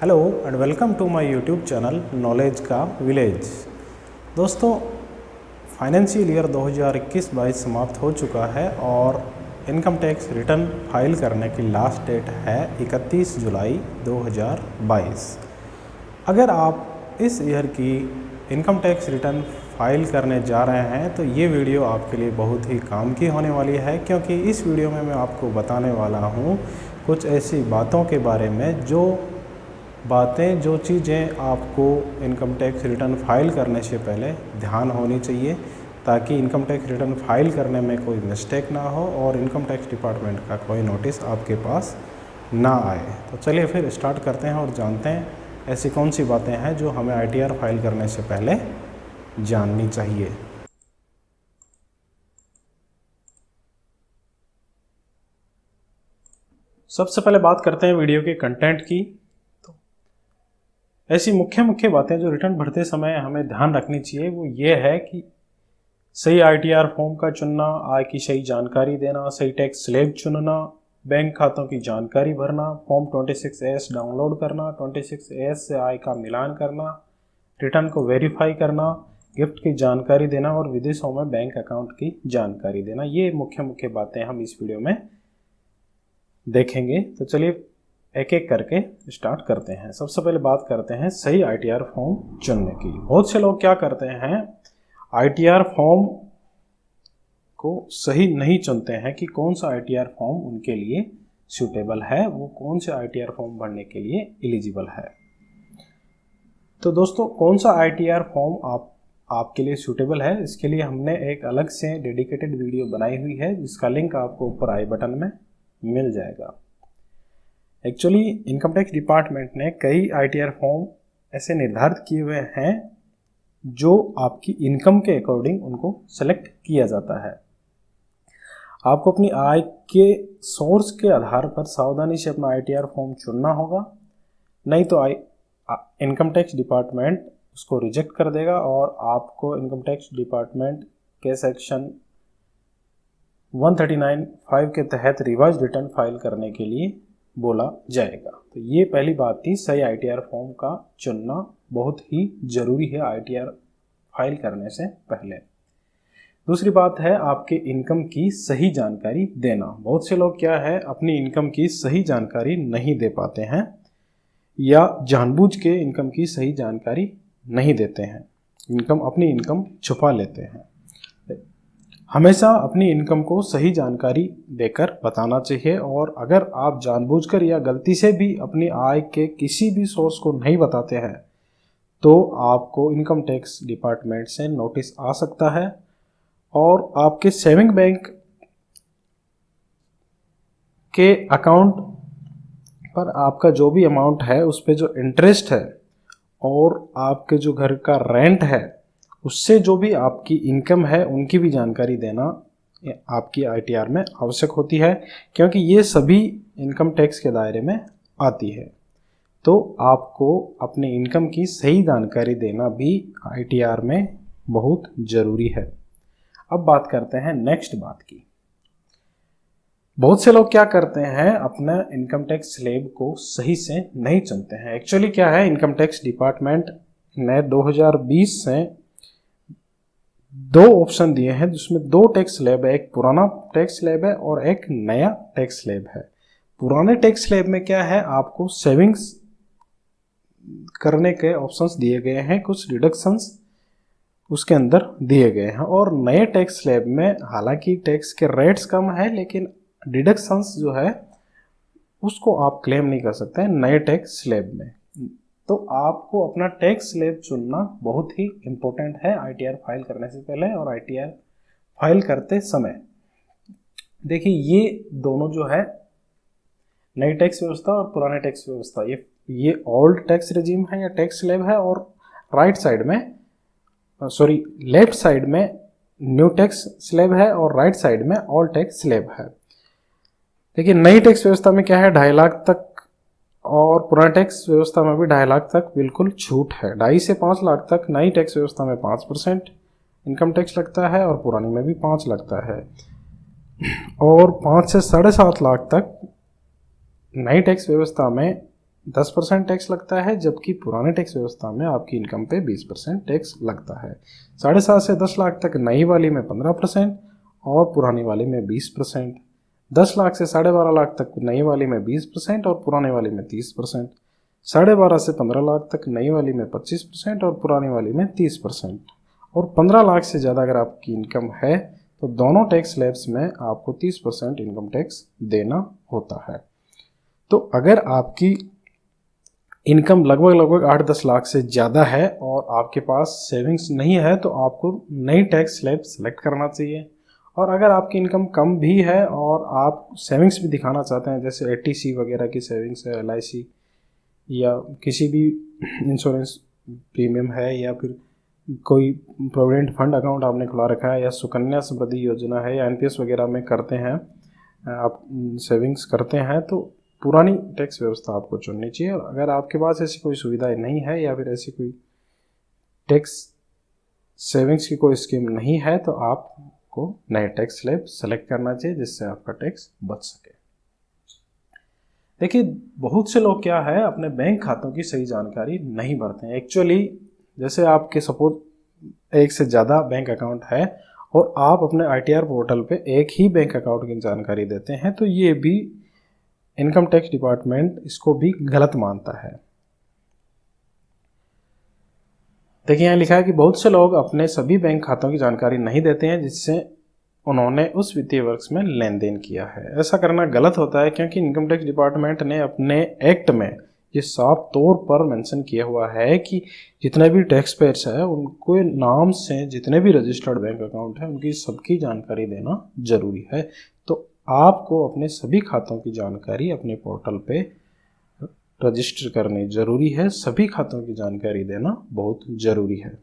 Hello and welcome to my YouTube channel knowledge का village. दोस्तों, financial year 2021-22 समाप्त हो चुका है और इनकम टैक्स रिटर्न फाइल करने की लास्ट डेट है 31 जुलाई 2022। अगर आप इस ईयर की इनकम टैक्स रिटर्न फाइल करने जा रहे हैं तो ये वीडियो आपके लिए बहुत ही काम की होने वाली है, क्योंकि इस वीडियो में मैं आपको बताने वाला हूँ कुछ ऐसी बातों के बारे में जो चीज़ें आपको इनकम टैक्स रिटर्न फाइल करने से पहले ध्यान होनी चाहिए, ताकि इनकम टैक्स रिटर्न फाइल करने में कोई मिस्टेक ना हो और इनकम टैक्स डिपार्टमेंट का कोई नोटिस आपके पास ना आए। तो चलिए फिर स्टार्ट करते हैं और जानते हैं ऐसी कौन सी बातें हैं जो हमें आईटीआर फाइल करने से पहले जाननी चाहिए। सबसे पहले बात करते हैं वीडियो के कंटेंट की। तो ऐसी मुख्य बातें जो रिटर्न भरते समय हमें ध्यान रखनी चाहिए वो ये है कि सही आईटीआर फॉर्म का चुनना, आय की सही जानकारी देना, सही टैक्स स्लैब चुनना, बैंक खातों की जानकारी भरना, फॉर्म 26A डाउनलोड करना, 26A से आय का मिलान करना, रिटर्न को वेरीफाई करना, गिफ्ट की जानकारी देना और विदेशों में बैंक अकाउंट की जानकारी देना। ये मुख्य बातें हम इस वीडियो में देखेंगे। तो चलिए एक एक करके स्टार्ट करते हैं। सबसे पहले बात करते हैं सही आईटीआर फॉर्म चुनने की। बहुत से लोग क्या करते हैं, आईटीआर फॉर्म को सही नहीं चुनते हैं कि कौन सा आईटीआर फॉर्म उनके लिए सूटेबल है, वो कौन से आईटीआर फॉर्म भरने के लिए एलिजिबल है। तो दोस्तों, कौन सा आईटीआर फॉर्म आपके लिए सूटेबल है, इसके लिए हमने एक अलग से डेडिकेटेड वीडियो बनाई हुई है, जिसका लिंक आपको ऊपर आई बटन में मिल जाएगा। एक्चुअली इनकम टैक्स डिपार्टमेंट ने कई आईटीआर फॉर्म ऐसे निर्धारित किए हुए हैं जो आपकी इनकम के अकॉर्डिंग उनको सेलेक्ट किया जाता है। आपको अपनी आय के सोर्स के आधार पर सावधानी से अपना आईटीआर फॉर्म चुनना होगा, नहीं तो इनकम टैक्स डिपार्टमेंट उसको रिजेक्ट कर देगा और आपको इनकम टैक्स डिपार्टमेंट के सेक्शन 139(5) के तहत रिवाइज रिटर्न फाइल करने के लिए बोला जाएगा। तो ये पहली बात थी, सही आईटीआर फॉर्म का चुनना बहुत ही जरूरी है आईटीआर फाइल करने से पहले। दूसरी बात है आपके इनकम की सही जानकारी देना। बहुत से लोग क्या है, अपनी इनकम की सही जानकारी नहीं दे पाते हैं या जानबूझ के इनकम की सही जानकारी नहीं देते हैं, अपनी इनकम छुपा लेते हैं। हमेशा अपनी इनकम को सही जानकारी देकर बताना चाहिए, और अगर आप जानबूझकर या गलती से भी अपनी आय के किसी भी सोर्स को नहीं बताते हैं तो आपको इनकम टैक्स डिपार्टमेंट से नोटिस आ सकता है और आपके सेविंग बैंक के अकाउंट पर आपका जो भी अमाउंट है उस पे जो इंटरेस्ट है और आपके जो घर का रेंट है उससे जो भी आपकी इनकम है उनकी भी जानकारी देना आपकी आईटीआर में आवश्यक होती है, क्योंकि ये सभी इनकम टैक्स के दायरे में आती है। तो आपको अपनी इनकम की सही जानकारी देना भी आईटीआर में बहुत ज़रूरी है। अब बात करते हैं नेक्स्ट बात की। बहुत से लोग क्या करते हैं, अपना इनकम टैक्स स्लैब को सही से नहीं चुनते हैं। एक्चुअली क्या है, इनकम टैक्स डिपार्टमेंट ने 2020 से दो ऑप्शन दिए हैं, जिसमें दो टैक्स स्लैब है, एक पुराना टैक्स स्लैब है और एक नया टैक्स स्लैब है। पुराने टैक्स स्लैब में क्या है, आपको सेविंग्स करने के ऑप्शंस दिए गए हैं, कुछ डिडक्शंस उसके अंदर दिए गए हैं, और नए टैक्स स्लैब में हालांकि टैक्स के रेट्स कम है लेकिन डिडक्शंस जो है उसको आप क्लेम नहीं कर सकते हैं नए टैक्स स्लैब में। तो आपको अपना टैक्स स्लैब चुनना बहुत ही इम्पोर्टेंट है आईटीआर फाइल करने से पहले और आईटीआर फाइल करते समय। देखिए, ये दोनों जो है, नई टैक्स व्यवस्था और पुराने टैक्स व्यवस्था, ये ओल्ड टैक्स रेजिम है या टैक्स स्लैब है, और लेफ्ट साइड में न्यू टैक्स स्लैब है और राइट साइड में ओल्ड टैक्स स्लैब है। देखिए, नई टैक्स व्यवस्था में क्या है, 2.5 लाख तक, और पुराने टैक्स व्यवस्था में भी 2.5 लाख तक बिल्कुल छूट है। 2.5 से 5 लाख तक नई टैक्स व्यवस्था में 5% इनकम टैक्स लगता है और पुरानी में भी 5 लगता है, और 5 से 7.5 लाख तक नई टैक्स व्यवस्था में 10% टैक्स लगता है, जबकि पुराने टैक्स व्यवस्था में आपकी इनकम पे 20% टैक्स लगता है। 7.5 से 10 लाख तक नई वाली में 15% और पुरानी वाली में 20%। 10 लाख से 12.5 लाख तक नई वाली में 20% और पुरानी वाली में 30%। 12.5 से 15 लाख तक नई वाली में 25% और पुरानी वाली में 30%। और 15 लाख से ज़्यादा अगर आपकी इनकम है तो दोनों टैक्स स्लैब्स में आपको 30% इनकम टैक्स देना होता है। तो अगर आपकी इनकम लगभग 8-10 लाख से ज़्यादा है और आपके पास सेविंग्स नहीं है तो आपको नई टैक्स स्लैब सेलेक्ट करना चाहिए। और अगर आपकी इनकम कम भी है और आप सेविंग्स भी दिखाना चाहते हैं, जैसे एटीसी वगैरह की सेविंग्स है, एलआईसी या किसी भी इंश्योरेंस प्रीमियम है, या फिर कोई प्रोविडेंट फंड अकाउंट आपने खुला रखा है, या सुकन्या समृद्धि योजना है, या एनपीएस वगैरह में करते हैं आप सेविंग्स करते हैं, तो पुरानी टैक्स व्यवस्था आपको चुननी चाहिए। और अगर आपके पास ऐसी कोई सुविधाएं नहीं है या फिर ऐसी कोई टैक्स सेविंग्स की कोई स्कीम नहीं है तो आपको नए टैक्स स्लैब सेलेक्ट करना चाहिए जिससे आपका टैक्स बच सके। देखिए, बहुत से लोग क्या है अपने बैंक खातों की सही जानकारी नहीं भरते हैं। एक्चुअली जैसे आपके सपोज एक से ज़्यादा बैंक अकाउंट है और आप अपने आईटीआर पोर्टल पे एक ही बैंक अकाउंट की जानकारी देते हैं, तो ये भी इनकम टैक्स डिपार्टमेंट इसको भी गलत मानता है। देखिए, यहाँ लिखा है कि बहुत से लोग अपने सभी बैंक खातों की जानकारी नहीं देते हैं जिससे उन्होंने उस वित्तीय वर्ष में लेन देन किया है। ऐसा करना गलत होता है क्योंकि इनकम टैक्स डिपार्टमेंट ने अपने एक्ट में ये साफ तौर पर मेंशन किया हुआ है कि जितने भी टैक्स पेयर्स है उनको नाम से जितने भी रजिस्टर्ड बैंक अकाउंट है उनकी सबकी जानकारी देना जरूरी है। तो आपको अपने सभी खातों की जानकारी अपने पोर्टल पे रजिस्टर करनी जरूरी है। सभी खातों की जानकारी देना बहुत जरूरी है।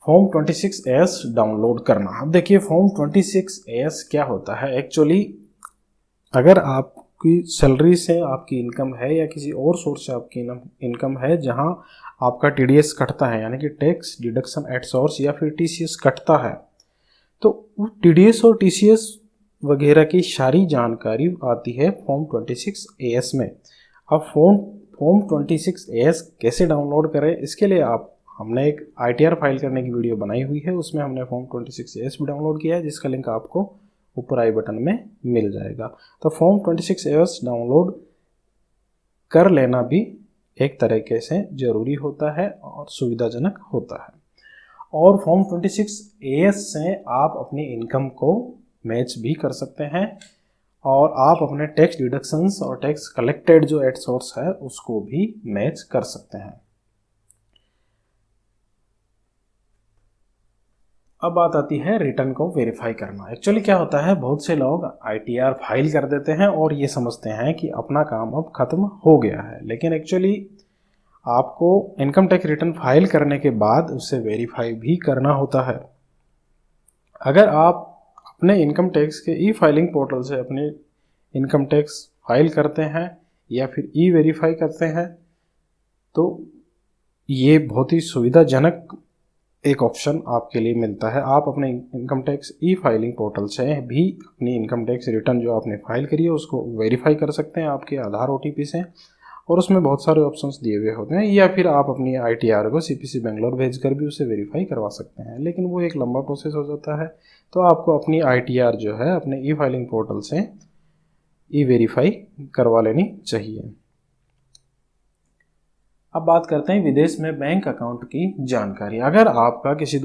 फॉर्म 26S डाउनलोड करना। अब देखिए, फॉर्म 26S क्या होता है। एक्चुअली अगर आपकी सैलरी से आपकी इनकम है या किसी और सोर्स से आपकी इनकम है जहां आपका टीडीएस कटता है, यानी कि टैक्स डिडक्शन एट सोर्स, या फिर टीसीएस कटता है, तो टीडीएस और टीसीएस वगैरह की सारी जानकारी आती है फॉर्म 26AS में। अब फॉर्म 26AS कैसे डाउनलोड करें, इसके लिए हमने एक आईटीआर फाइल करने की वीडियो बनाई हुई है, उसमें हमने फॉर्म 26AS भी डाउनलोड किया है जिसका लिंक आपको ऊपर आई बटन में मिल जाएगा। तो फॉर्म 26AS डाउनलोड कर लेना भी एक तरीके से ज़रूरी होता है और सुविधाजनक होता है। और फॉर्म 26AS से आप अपनी इनकम को मैच भी कर सकते हैं और आप अपने टैक्स डिडक्शंस और टैक्स कलेक्टेड जो एट सोर्स है उसको भी मैच कर सकते हैं। अब बात आती है रिटर्न को वेरीफाई करना। एक्चुअली क्या होता है, बहुत से लोग आईटीआर फाइल कर देते हैं और ये समझते हैं कि अपना काम अब खत्म हो गया है, लेकिन एक्चुअली आपको इनकम टैक्स रिटर्न फाइल करने के बाद उसे वेरीफाई भी करना होता है। अगर आप अपने इनकम टैक्स के ई फाइलिंग पोर्टल से अपने इनकम टैक्स फाइल करते हैं या फिर ई वेरीफाई करते हैं तो ये बहुत ही सुविधाजनक एक ऑप्शन आपके लिए मिलता है। आप अपने income tax e filing portal से भी अपनी इनकम टैक्स रिटर्न जो आपने फाइल करी है उसको वेरीफाई कर सकते हैं आपके आधार ओटीपी से, और उसमें बहुत सारे ऑप्शंस दिए हुए होते हैं। या फिर आप अपनी आईटीआर को सीपीसी बेंगलोर भेजकर भी उसे वेरीफाई करवा सकते हैं, लेकिन वो एक लंबा प्रोसेस हो जाता है। तो आपको अपनी आईटीआर जो है अपने ई फाइलिंग पोर्टल से ई वेरीफाई करवा लेनी चाहिए। अब बात करते हैं विदेश में बैंक अकाउंट की जानकारी। अगर आपका किसी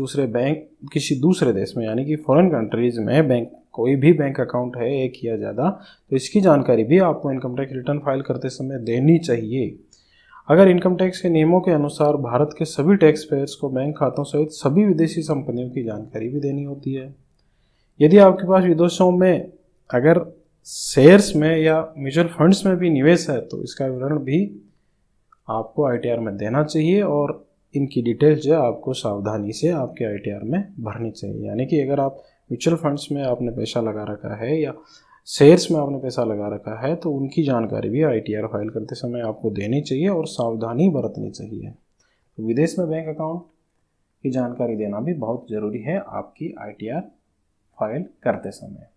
दूसरे देश में यानी कि फॉरेन कंट्रीज में कोई भी बैंक अकाउंट है, एक या ज़्यादा, तो इसकी जानकारी भी आपको इनकम टैक्स रिटर्न फाइल करते समय देनी चाहिए। अगर इनकम टैक्स के नियमों के अनुसार भारत के सभी टैक्स पेयर्स को बैंक खातों सहित सभी विदेशी संपत्तियों की जानकारी भी देनी होती है। यदि आपके पास विदेशों में अगर शेयर्स में या म्यूचुअल फंड्स में भी निवेश है तो इसका विवरण भी आपको आईटीआर में देना चाहिए और इनकी डिटेल्स जो है आपको सावधानी से आपके आईटीआर में भरनी चाहिए। यानी कि अगर आप म्यूचुअल फंड्स में आपने पैसा लगा रखा है या शेयर्स में आपने पैसा लगा रखा है तो उनकी जानकारी भी आईटीआर फाइल करते समय आपको देनी चाहिए और सावधानी बरतनी चाहिए। तो विदेश में बैंक अकाउंट की जानकारी देना भी बहुत ज़रूरी है आपकी आईटीआर फाइल करते समय।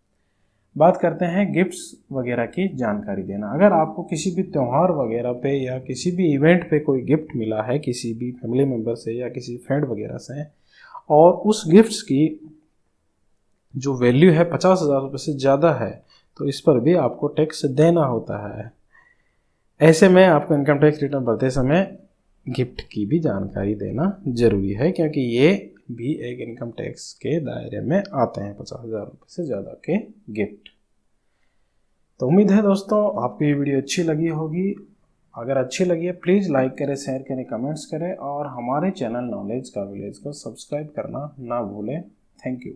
बात करते हैं गिफ्ट्स वगैरह की जानकारी देना। अगर आपको किसी भी त्यौहार वगैरह पे या किसी भी इवेंट पे कोई गिफ्ट मिला है किसी भी फैमिली मेम्बर से या किसी फ्रेंड वगैरह से, और उस गिफ्ट्स की जो वैल्यू है 50,000 रुपये से ज़्यादा है, तो इस पर भी आपको टैक्स देना होता है। ऐसे में आपको इनकम टैक्स रिटर्न भरते समय गिफ्ट की भी जानकारी देना जरूरी है, क्योंकि ये भी एक इनकम टैक्स के दायरे में आते हैं 50,000 रुपये से ज़्यादा के गिफ्ट। तो उम्मीद है दोस्तों आपको ये वीडियो अच्छी लगी होगी। अगर अच्छी लगी है प्लीज़ लाइक करें, शेयर करें, कमेंट्स करें और हमारे चैनल नॉलेज का विलेज को सब्सक्राइब करना ना भूलें। Thank you.